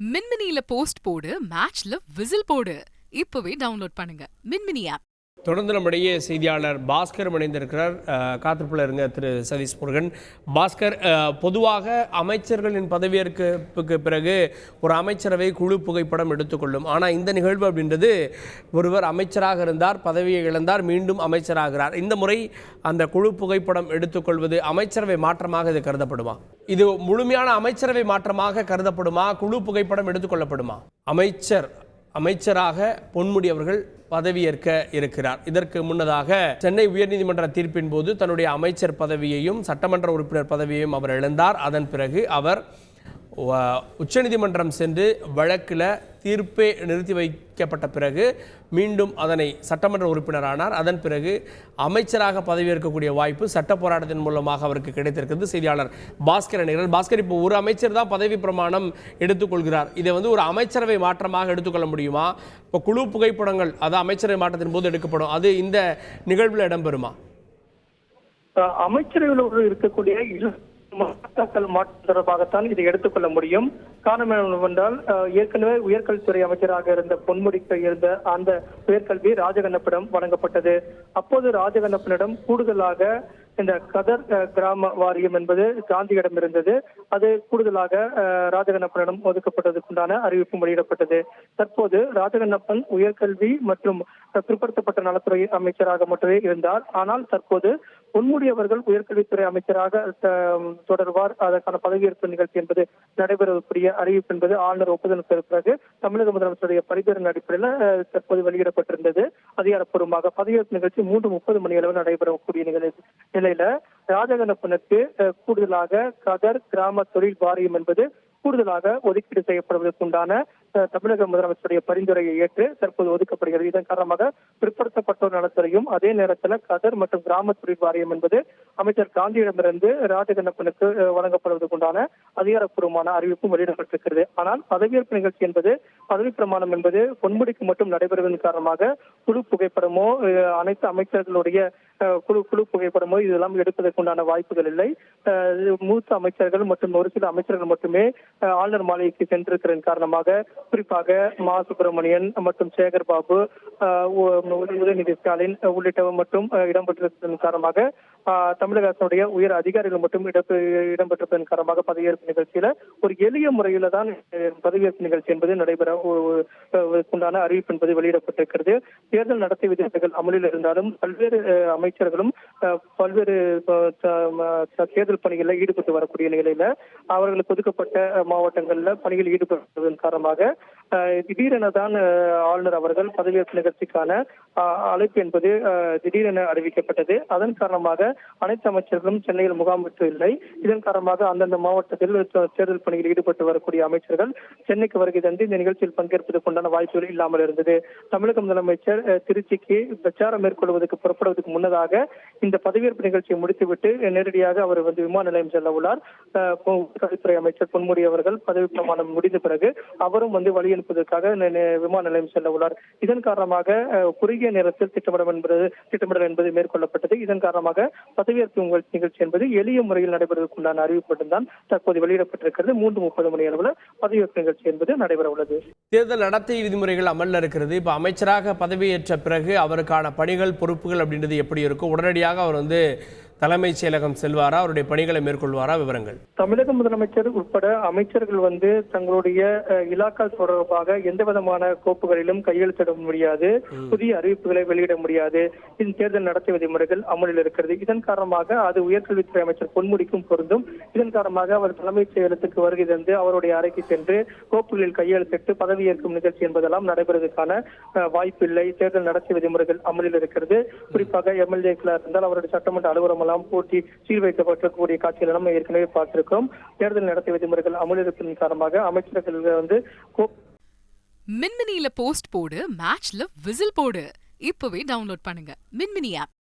மின்மினியில post போடு, மேட்ச்ல whistle போடு. இப்பவே டவுன்லோட் பண்ணுங்க மின்மினி ஆப். தொடர்ந்து நம்முடைய செய்தியாளர் பாஸ்கர் இணைந்திருக்கிறார். காத்திருப்பில் இருங்க திரு சதீஷ் முருகன். பாஸ்கர், பொதுவாக அமைச்சர்களின் பதவியேற்புக்கு பிறகு ஒரு அமைச்சரவை குழு புகைப்படம் எடுத்துக்கொள்ளும். ஆனால் இந்த நிகழ்வு அப்படின்றது ஒருவர் அமைச்சராக இருந்தார், பதவியை இழந்தார், மீண்டும் அமைச்சராகிறார். இந்த முறை அந்த குழு புகைப்படம் எடுத்துக்கொள்வது அமைச்சரவை மாற்றமாக இது கருதப்படுமா? இது முழுமையான அமைச்சரவை மாற்றமாக கருதப்படுமா? குழு புகைப்படம் எடுத்துக்கொள்ளப்படுமா? அமைச்சராக பொன்முடி அவர்கள் பதவியேற்க இருக்கிறார். இதற்கு முன்னதாக சென்னை உயர்நீதிமன்ற தீர்ப்பின் போது தன்னுடைய அமைச்சர் பதவியையும் சட்டமன்ற உறுப்பினர் பதவியையும் அவர் இழந்தார். அதன் பிறகு அவர் உச்சநீதிமன்றம் சென்று வழக்கில் தீர்ப்பே நிறுத்தி வைக்கப்பட்ட பிறகு மீண்டும் அதனை சட்டமன்ற உறுப்பினரானார். அதன் பிறகு அமைச்சராக பதவியேற்கக்கூடிய வாய்ப்பு சட்ட போராட்டத்தின் மூலமாக அவருக்கு கிடைத்திருக்கிறது. செய்தியாளர் பாஸ்கர் இணைகிறார். பாஸ்கர், இப்போ ஒரு அமைச்சர் தான் பதவி பிரமாணம் எடுத்துக்கொள்கிறார். இதை ஒரு அமைச்சரவை மாற்றமாக எடுத்துக்கொள்ள முடியுமா? இப்போ குழு புகைப்படங்கள் அது அமைச்சரவை மாற்றத்தின் போது எடுக்கப்படும், அது இந்த நிகழ்வில் இடம்பெறுமா? அமைச்சரவையில் இருக்கக்கூடிய மாற்றம் தொடர்பாகத்தான் இதை எடுத்துக்கொள்ள முடியும். காரணம் என்னவென்றால், ஏற்கனவே உயர்கல்வித்துறை அமைச்சராக இருந்த பொன்முடிக்கு இருந்த அந்த உயர்கல்வி ராஜகண்ணப்பனிடம் வழங்கப்பட்டது. அப்போது ராஜகண்ணப்பனிடம் கூடுதலாக இந்த கதர் கிராம வாரியம் என்பது காந்தியிடம் இருந்தது. அது கூடுதலாக ராஜகண்ணப்பனிடம் ஒதுக்கப்பட்டதுக்குண்டான அறிவிப்பும் வெளியிடப்பட்டது. தற்போது ராஜகண்ணப்பன் உயர்கல்வி மற்றும் பிற்படுத்தப்பட்ட நலத்துறை அமைச்சராக மட்டுமே இருந்தார். ஆனால் தற்போது பொன்முடி அவர்கள் உயர்கல்வித்துறை அமைச்சராக தொடர்வார். அதற்கான பதவியேற்பு நிகழ்ச்சி என்பது நடைபெறக்கூடிய அறிவிப்பு என்பது ஆளுநர் ஒப்புதலுக்கு பிறகு தமிழக முதலமைச்சருடைய பரிந்துரையின் அடிப்படையில் தற்போது வெளியிடப்பட்டிருந்தது. அதிகாரப்பூர்வமாக பதவியேற்பு நிகழ்ச்சி 3:30 மணி அளவில் நடைபெறக்கூடிய நிலையில ராஜகண்ணப்பனுக்கு கூடுதலாக கதர் கிராம தொழில் வாரியம் என்பது கூடுதலாக ஒதுக்கீடு செய்யப்படுவதற்குண்டான தமிழக முதலமைச்சருடைய பரிந்துரையை ஏற்று தற்போது ஒதுக்கப்படுகிறது. இதன் காரணமாக பிற்படுத்தப்பட்டோர் நலத்துறையும் அதே நேரத்தில் கதர் மற்றும் கிராம தொழில் வாரியம் என்பது அமைச்சர் காந்தியிடமிருந்து ராஜகண்ணப்பனுக்கு வழங்கப்படுவதற்குண்டான அதிகாரப்பூர்வமான அறிவிப்பும் வெளியிடப்பட்டிருக்கிறது. ஆனால் பதவியேற்பு நிகழ்ச்சி என்பது பதவி பிரமாணம் என்பது பொன்முடிக்கு மட்டும் நடைபெறுவதன் காரணமாக குழு புகைப்படமோ அனைத்து அமைச்சர்களுடைய குழு புகைப்படமோ இதெல்லாம் எடுப்பதற்குண்டான வாய்ப்புகள் இல்லை. மூத்த அமைச்சர்கள் மற்றும் ஒரு சில அமைச்சர்கள் மட்டுமே ஆளுநர் மாளிகைக்கு சென்றிருக்கிறதன் காரணமாக, குறிப்பாக மா சுப்பிரமணியன் மற்றும் சேகர் பாபு, உதயநிதி ஸ்டாலின் உள்ளிட்டவர் மட்டும் இடம்பெற்றிருப்பதன் காரணமாக தமிழக அரசுடைய உயர் அதிகாரிகள் மட்டும் இடம்பெற்றிருப்பதன் காரணமாக பதவியேற்பு நிகழ்ச்சியில ஒரு எளிய முறையில தான் பதவியேற்பு நிகழ்ச்சி என்பது நடைபெற உண்டான அறிவிப்பு என்பது வெளியிடப்பட்டிருக்கிறது. தேர்தல் நடத்தை விதிமுறைகள் அமலில் இருந்தாலும் பல்வேறு அமைச்சர்களும் பல்வேறு தேர்தல் பணிகளில் ஈடுபட்டு வரக்கூடிய நிலையில அவர்களுக்கு ஒதுக்கப்பட்ட மாவட்டங்கள்ல பணியில் ஈடுபடுவதன் காரணமாக திடீரென தான் ஆளுநர் அவர்கள் பதவியேற்பு நிகழ்ச்சிக்கான அழைப்பு என்பது திடீரென அறிவிக்கப்பட்டது. அதன் காரணமாக அனைத்து அமைச்சர்களும் சென்னையில் முகாமிட்டு இல்லை. இதன் காரணமாக அந்தந்த மாவட்டத்தில் தேர்தல் பணியில் ஈடுபட்டு வரக்கூடிய அமைச்சர்கள் சென்னைக்கு வருகை தந்து இந்த நிகழ்ச்சியில் பங்கேற்பதற்கு உண்டான வாய்ப்புகள் இல்லாமல் இருந்தது. தமிழக முதலமைச்சர் திருச்சிக்கு பிரச்சாரம் மேற்கொள்வதற்கு புறப்படுவதற்கு முன்னதாக இந்த பதவியேற்பு நிகழ்ச்சியை முடித்துவிட்டு நேரடியாக அவர் விமான நிலையம் செல்ல உள்ளார். கல்வித்துறை அமைச்சர் பொன்முடி அவர்கள் பதவி பிரமாணம் முடிந்த பிறகு அவரும் வழி அனுப்புவதற்காக விமான நிலையம் செல்ல உள்ளார். இதன் காரணமாக குறுகிய நேரத்தில் திட்டமிடல் என்பது மேற்கொள்ளப்பட்டது. இதன் காரணமாக பதவியேற்பு நிகழ்ச்சி என்பது எளிய முறையில் நடைபெறுவதற்குண்டான அறிவிப்பு மட்டும்தான் தற்போது வெளியிடப்பட்டிருக்கிறது. 3:30 மணி அளவில் பதவியேற்பு நிகழ்ச்சி என்பது நடைபெற உள்ளது. தேர்தல் நடத்தை விதிமுறைகள் அமல்ல இருக்கிறது. இப்ப அமைச்சராக பதவியேற்ற பிறகு அவருக்கான பணிகள் பொறுப்புகள் அப்படின்றது எப்படி இருக்கும்? உடனடியாக அவர் தலைமைச் செயலகம் செல்வாரா? அவருடைய பணிகளை மேற்கொள்வாரா? விவரங்கள். தமிழக முதலமைச்சர் உட்பட அமைச்சர்கள் தங்களுடைய இலாக்கா தொடர்பாக எந்த விதமான கோப்புகளிலும் கையெழுத்திட முடியாது, புதிய அறிவிப்புகளை வெளியிட முடியாது. இந்த தேர்தல் நடத்தை விதிமுறைகள் அமலில் இருக்கிறது. இதன் காரணமாக அது உயர்கல்வித்துறை அமைச்சர் பொன்முடிக்கும் பொருந்தும். இதன் காரணமாக அவர் தலைமைச் செயலகத்துக்கு வருகை தந்து அவருடைய அறைக்கு சென்று கோப்புகளில் கையெழுத்திட்டு பதவியேற்கும் நிகழ்ச்சி என்பதெல்லாம் நடைபெறுவதற்கான வாய்ப்பு இல்லை. தேர்தல் நடத்தை விதிமுறைகள் அமலில் இருக்கிறது. குறிப்பாக எம்எல்ஏக்களாக இருந்தால் அவருடைய சட்டமன்ற அலுவலகம் போட்டி சீல் வைக்கப்பட்டிருக்கக்கூடிய காட்சிகள் நம்ம ஏற்கனவே பார்த்திருக்கிறோம். தேர்தல் நடத்தை விதிமுறைகள் அமலிருப்பதன் காரணமாக அமைச்சர்கள் மின்மினியில போஸ்ட் போடு, மேட்ச்ல விசில் போடு. இப்பவே டவுன்லோட் பண்ணுங்க மின்மினி ஆப்.